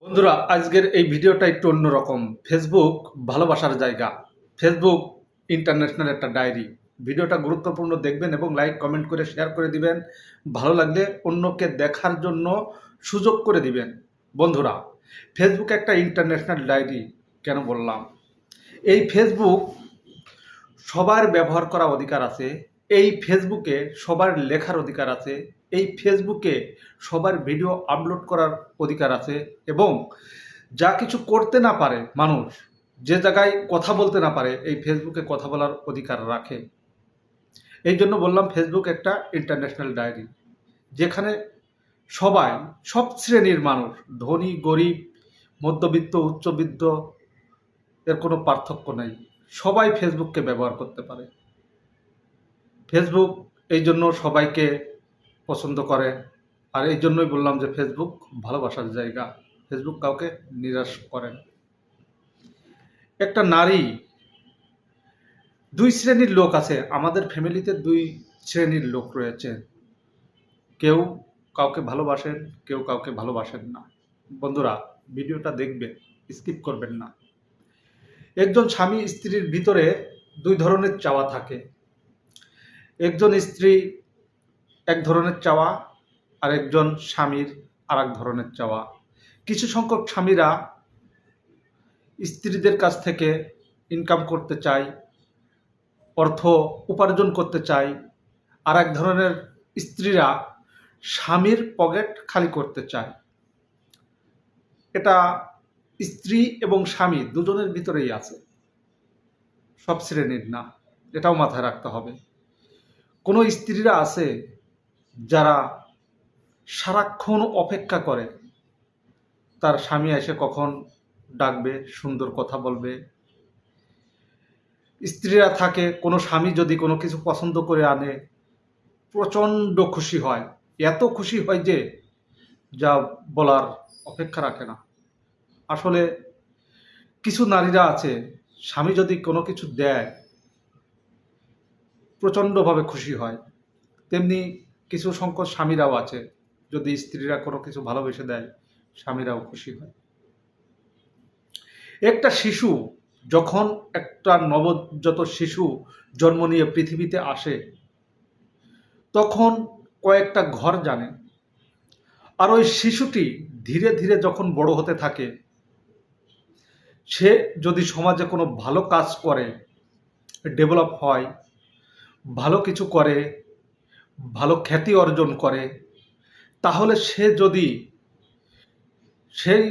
বন্ধুরা, আজকের এই ভিডিওটা একটু অন্যরকম। ফেসবুক ভালোবাসার জায়গা। ফেসবুক ইন্টারন্যাশনাল একটা ডায়েরি। ভিডিওটা গুরুত্বপূর্ণ, দেখবেন এবং লাইক কমেন্ট করে শেয়ার করে দিবেন। ভালো লাগলে অন্যকে দেখার জন্য সুযোগ করে দিবেন। বন্ধুরা, ফেসবুক একটা ইন্টারন্যাশনাল ডায়েরি কেন বললাম? এই ফেসবুক সবার ব্যবহার করা অধিকার আছে। এই ফেসবুকে সবার লেখার অধিকার আছে। এই ফেসবুকে সবার ভিডিও আপলোড করার অধিকার আছে এবং যা কিছু করতে না পারে মানুষ, যে জায়গায় কথা বলতে না পারে, এই ফেসবুকে কথা বলার অধিকার রাখে। এই জন্য বললাম ফেসবুক একটা ইন্টারন্যাশনাল ডায়েরি, যেখানে সবাই, সব শ্রেণীর মানুষ, ধনী গরিব, মধ্যবিত্ত উচ্চবিত্ত, এর কোনো পার্থক্য নেই। সবাই ফেসবুককে ব্যবহার করতে পারে। ফেসবুক এই জন্য সবাইকে পছন্দ করে। আর এই জন্যই বললাম যে ফেসবুক ভালোবাসার জায়গা। ফেসবুক কাউকে নিরাশ করে না। একটা নারী, দুই শ্রেণীর লোক আছে আমাদের ফ্যামিলিতে। দুই শ্রেণীর লোক রয়েছে। কেউ কাউকে ভালোবাসেন, কেউ কাউকে ভালোবাসেন না। বন্ধুরা, ভিডিওটা দেখবেন, স্কিপ করবেন না। একজন স্বামী স্ত্রীর ভিতরে দুই ধরনের চাওয়া থাকে। একজন স্ত্রী এক ধরনের চাওয়া, আর একজন স্বামীর আর এক ধরনের চাওয়া। কিছু সংখ্যক স্বামীরা স্ত্রীদের কাছ থেকে ইনকাম করতে চায়, অর্থ উপার্জন করতে চায়। আর এক ধরনের স্ত্রীরা স্বামীর পকেট খালি করতে চায়। এটা স্ত্রী এবং স্বামী দুজনের ভিতরেই আছে, সব শ্রেণীর না। এটাও মাথায় রাখতে হবে। কোনো স্ত্রীরা আছে যারা সারাক্ষণ অপেক্ষা করে তার স্বামী এসে কখন ডাকবে, সুন্দর কথা বলবে। স্ত্রীরা থাকে, কোনো স্বামী যদি কোনো কিছু পছন্দ করে আনে, প্রচণ্ড খুশি হয়। এত খুশি হয় যে যা বলার অপেক্ষা রাখে না। আসলে কিছু নারীরা আছে, স্বামী যদি কোনো কিছু দেয় প্রচণ্ডভাবে খুশি হয়। তেমনি কিছু সংখ্যক স্বামীরাও আছে, যদি স্ত্রীরা কোনো কিছু ভালোবেসে দেয় স্বামীরাও খুশি হয়। একটা শিশু যখন, একটা নবজাত শিশু জন্ম নিয়ে পৃথিবীতে আসে, তখন কয়েকটা ঘর জানে। আর ওই শিশুটি ধীরে ধীরে যখন বড় হতে থাকে, সে যদি সমাজে কোনো ভালো কাজ করে, ডেভেলপ হয়, ভালো কিছু করে, ভালো খ্যাতি অর্জন করে, তাহলে সে যদি সেই